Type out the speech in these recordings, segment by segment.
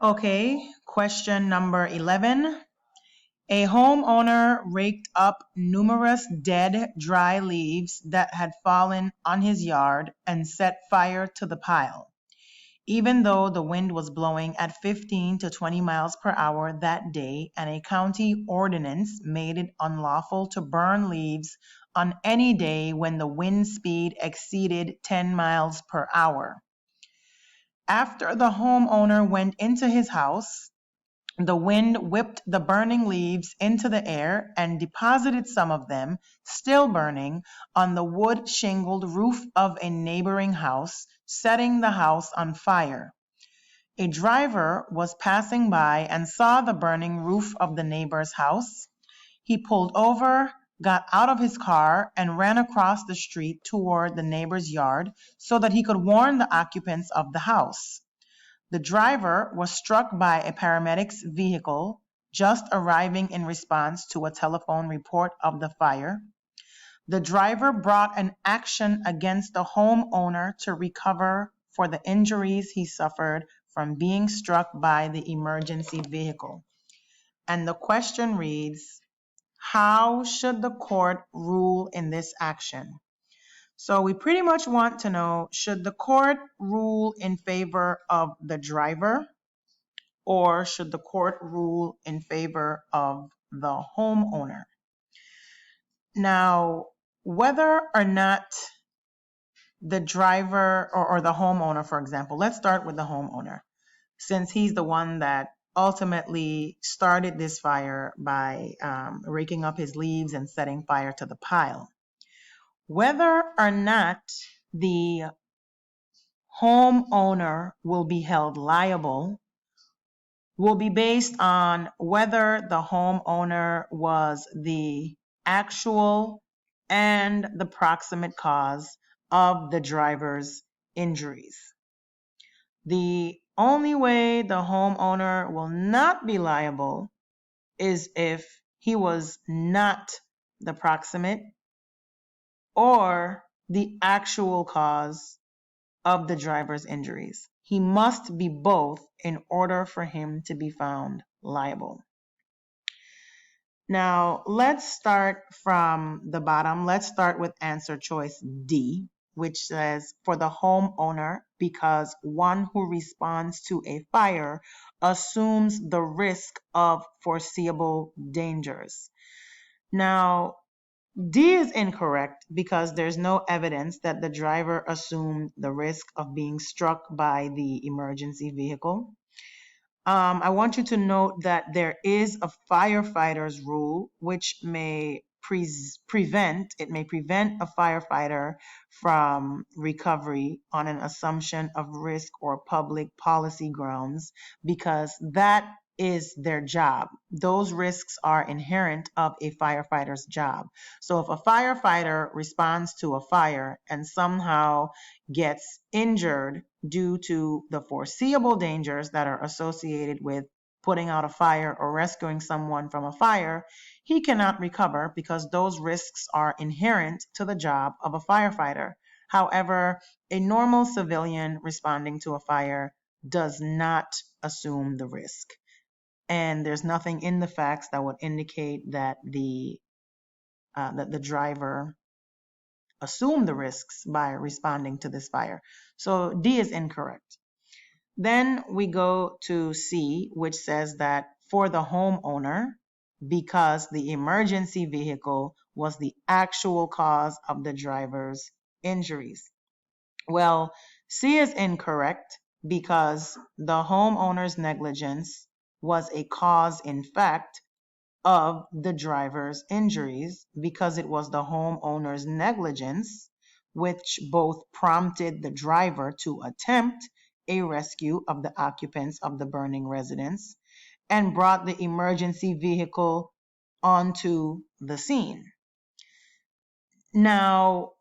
Okay, question number 11. A homeowner raked up numerous dead, dry leaves that had fallen on his yard and set fire to the pile. Even though the wind was blowing at 15 to 20 miles per hour that day and a county ordinance made it unlawful to burn leaves on any day when the wind speed exceeded 10 miles per hour. After the homeowner went into his house, the wind whipped the burning leaves into the air and deposited some of them, still burning, on the wood shingled roof of a neighboring house, setting the house on fire. A driver was passing by and saw the burning roof of the neighbor's house. He pulled over, got out of his car, and ran across the street toward the neighbor's yard so that he could warn the occupants of the house. The driver was struck by a paramedic's vehicle just arriving in response to a telephone report of the fire. The driver brought an action against the homeowner to recover for the injuries he suffered from being struck by the emergency vehicle. And the question reads, how should the court rule in this action? So we pretty much want to know, should the court rule in favor of the driver, or should the court rule in favor of the homeowner? Now, whether or not the driver or the homeowner, for example, let's start with the homeowner, since he's the one that ultimately started this fire by raking up his leaves and setting fire to the pile. Whether or not the homeowner will be held liable will be based on whether the homeowner was the actual and the proximate cause of the driver's injuries. The only way the homeowner will not be liable is if he was not the proximate or the actual cause of the driver's injuries. He must be both in order for him to be found liable. Now, let's start from the bottom. Let's start with answer choice D, which says for the homeowner, because one who responds to a fire assumes the risk of foreseeable dangers. Now, D is incorrect because there's no evidence that the driver assumed the risk of being struck by the emergency vehicle. I want you to note that there is a firefighter's rule which may prevent a firefighter from recovery on an assumption of risk or public policy grounds, because that is their job. Those risks are inherent of a firefighter's job. So if a firefighter responds to a fire and somehow gets injured due to the foreseeable dangers that are associated with putting out a fire or rescuing someone from a fire, he cannot recover because those risks are inherent to the job of a firefighter. However, a normal civilian responding to a fire does not assume the risk. And there's nothing in the facts that would indicate that the driver assumed the risks by responding to this fire. So D is incorrect. Then we go to C, which says that for the homeowner, because the emergency vehicle was the actual cause of the driver's injuries. Well, C is incorrect because the homeowner's negligence was a cause in fact of the driver's injuries, because it was the homeowner's negligence which both prompted the driver to attempt a rescue of the occupants of the burning residence and brought the emergency vehicle onto the scene. Now,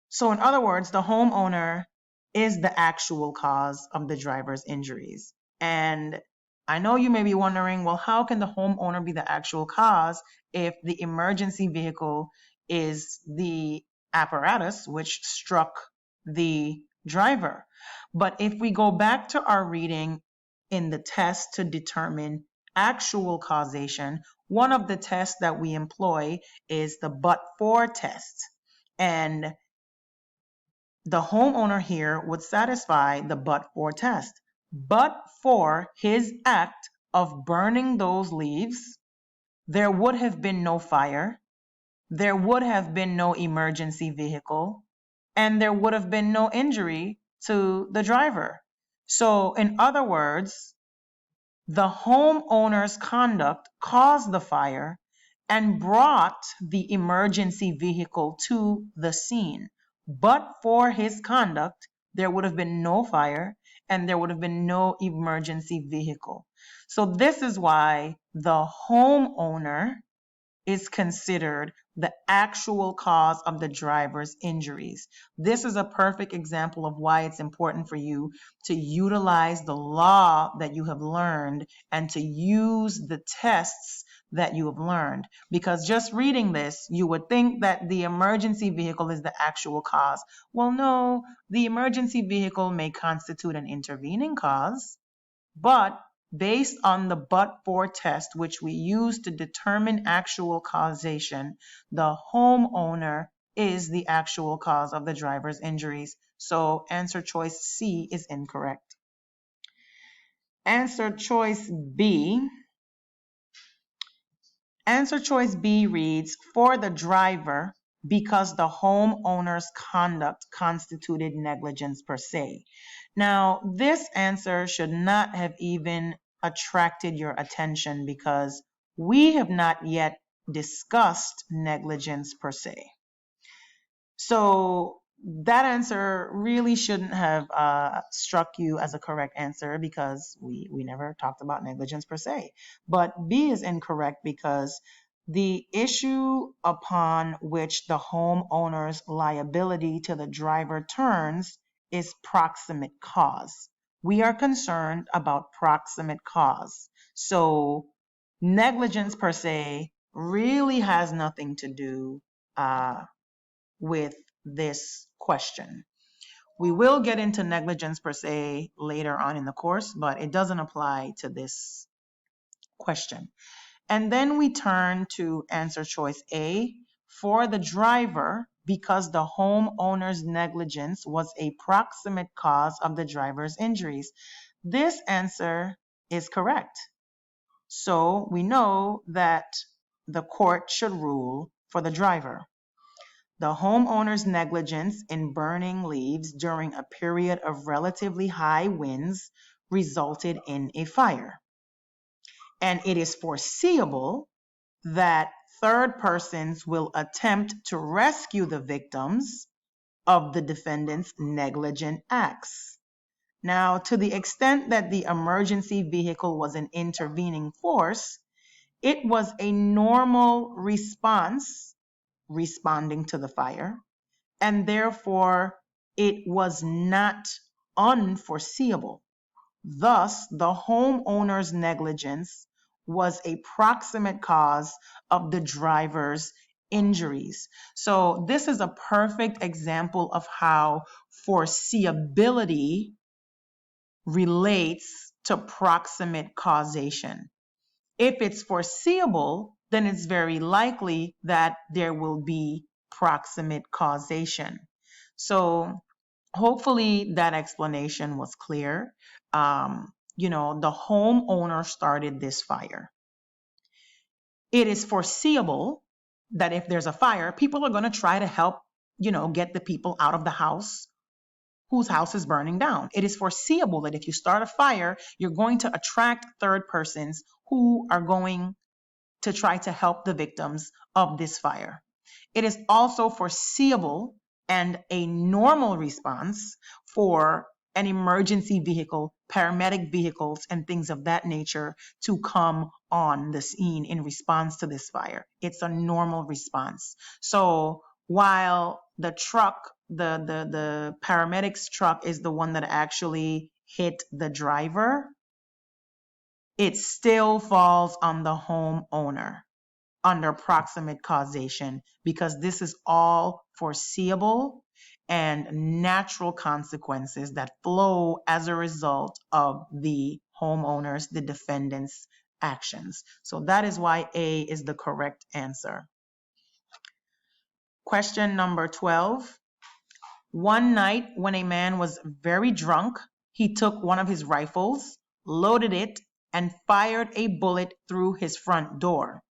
so in other words, the homeowner is the actual cause of the driver's injuries. And I know you may be wondering, well, how can the homeowner be the actual cause if the emergency vehicle is the apparatus which struck the driver? But if we go back to our reading in the test to determine actual causation, one of the tests that we employ is the but-for test. And the homeowner here would satisfy the but-for test. But for his act of burning those leaves, there would have been no fire, there would have been no emergency vehicle, and there would have been no injury to the driver. So, in other words, the homeowner's conduct caused the fire and brought the emergency vehicle to the scene. But for his conduct, there would have been no fire and there would have been no emergency vehicle. So this is why the homeowner is considered the actual cause of the driver's injuries. This is a perfect example of why it's important for you to utilize the law that you have learned and to use the tests that you have learned. Because just reading this, you would think that the emergency vehicle is the actual cause. Well, no, the emergency vehicle may constitute an intervening cause, but based on the but-for test, which we use to determine actual causation, the homeowner is the actual cause of the driver's injuries. So answer choice C is incorrect. Answer choice B. Answer choice B reads, for the driver, because the homeowner's conduct constituted negligence per se. Now, this answer should not have even attracted your attention because we have not yet discussed negligence per se. So that answer really shouldn't have struck you as a correct answer because we never talked about negligence per se. But B is incorrect because the issue upon which the homeowner's liability to the driver turns is proximate cause. We are concerned about proximate cause. So negligence per se really has nothing to do with this question. We will get into negligence per se later on in the course, but it doesn't apply to this question. And then we turn to answer choice A, for the driver, because the homeowner's negligence was a proximate cause of the driver's injuries. This answer is correct. So we know that the court should rule for the driver. The homeowner's negligence in burning leaves during a period of relatively high winds resulted in a fire. And it is foreseeable that third persons will attempt to rescue the victims of the defendant's negligent acts. Now, to the extent that the emergency vehicle was an intervening force, it was a normal response responding to the fire, and therefore it was not unforeseeable. Thus, the homeowner's negligence was a proximate cause of the driver's injuries. So this is a perfect example of how foreseeability relates to proximate causation. If it's foreseeable, then it's very likely that there will be proximate causation. So hopefully that explanation was clear. The homeowner started this fire. It is foreseeable that if there's a fire, people are going to try to help, get the people out of the house whose house is burning down. It is foreseeable that if you start a fire, you're going to attract third persons who are going to try to help the victims of this fire. It is also foreseeable and a normal response for an emergency vehicle, paramedic vehicles, and things of that nature to come on the scene in response to this fire. It's a normal response. So while the truck, the paramedics truck is the one that actually hit the driver, it still falls on the homeowner under proximate causation because this is all foreseeable and natural consequences that flow as a result of the homeowners, the defendant's actions. So that is why A is the correct answer. Question number 12. One night when a man was very drunk, he took one of his rifles, loaded it, and fired a bullet through his front door.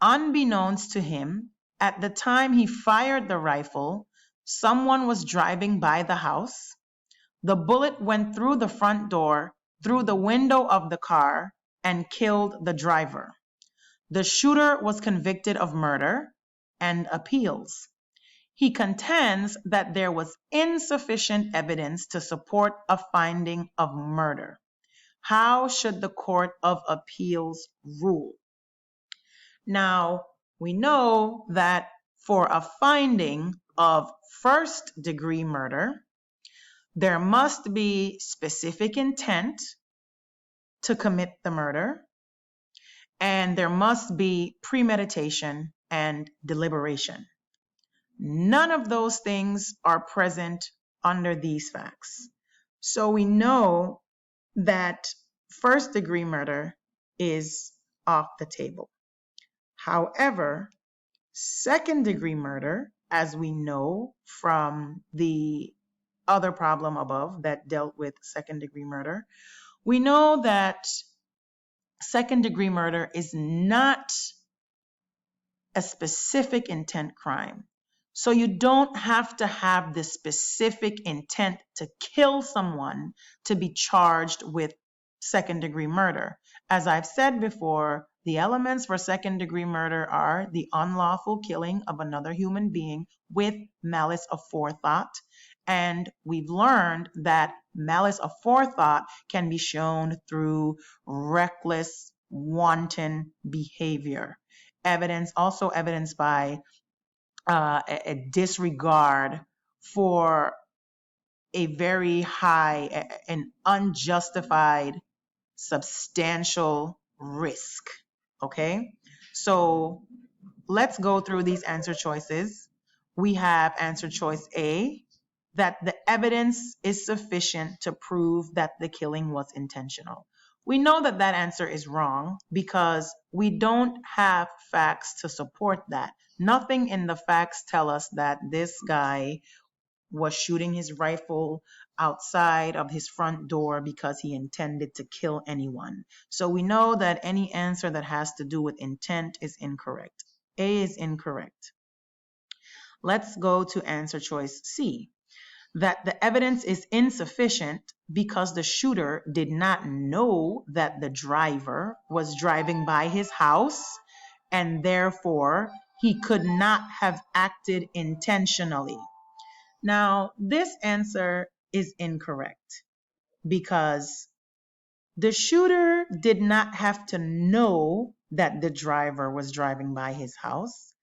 Unbeknownst to him, at the time he fired the rifle, someone was driving by the house. The bullet went through the front door, through the window of the car, and killed the driver. The shooter was convicted of murder and appeals. He contends that there was insufficient evidence to support a finding of murder. How should the Court of Appeals rule? Now, we know that for a finding of first-degree murder, there must be specific intent to commit the murder, and there must be premeditation and deliberation. None of those things are present under these facts. So we know that first-degree murder is off the table. However, second-degree murder, as we know from the other problem above that dealt with second-degree murder, we know that second-degree murder is not a specific intent crime. So you don't have to have the specific intent to kill someone to be charged with second-degree murder. As I've said before, the elements for second-degree murder are the unlawful killing of another human being with malice aforethought. And we've learned that malice aforethought can be shown through reckless, wanton behavior. Also evidenced by a disregard for a very high and unjustified substantial risk. Okay, so let's go through these answer choices. We have answer choice A, that the evidence is sufficient to prove that the killing was intentional. We know that that answer is wrong because we don't have facts to support that. Nothing in the facts tell us that this guy was shooting his rifle outside of his front door because he intended to kill anyone. So we know that any answer that has to do with intent is incorrect. A is incorrect. Let's go to answer choice C, that the evidence is insufficient because the shooter did not know that the driver was driving by his house, and therefore he could not have acted intentionally. Now, this answer is incorrect because the shooter did not have to know that the driver was driving by his house.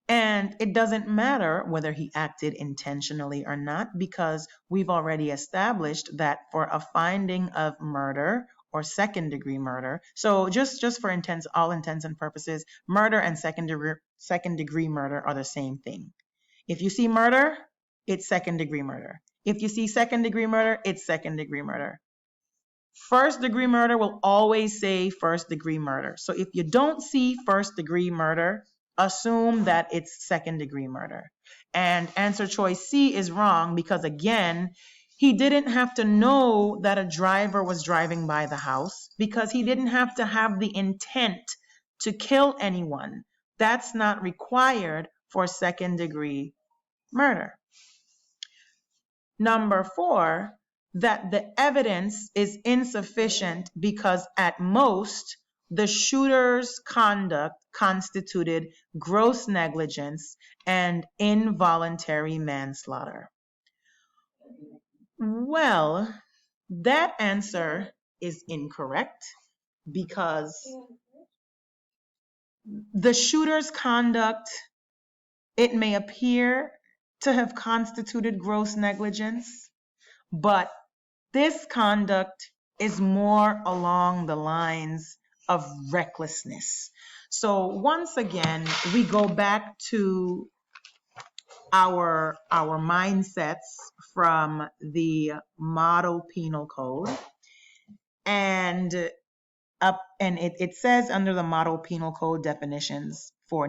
And it doesn't matter whether he acted intentionally or not, because we've already established that for a finding of murder or second-degree murder, so just for all intents and purposes, murder and second-degree murder are the same thing. If you see murder, it's second-degree murder. If you see second-degree murder, it's second-degree murder. First-degree murder will always say first-degree murder. So if you don't see first-degree murder, assume that it's second-degree murder. And answer choice C is wrong because, again, he didn't have to know that a driver was driving by the house because he didn't have to have the intent to kill anyone. That's not required for second-degree murder. Number 4, that the evidence is insufficient because at most the shooter's conduct constituted gross negligence and involuntary manslaughter. Well, that answer is incorrect because the shooter's conduct, it may appear to have constituted gross negligence, but this conduct is more along the lines of recklessness. So once again, we go back to our mindsets from the model penal code. And it says under the model penal code definitions for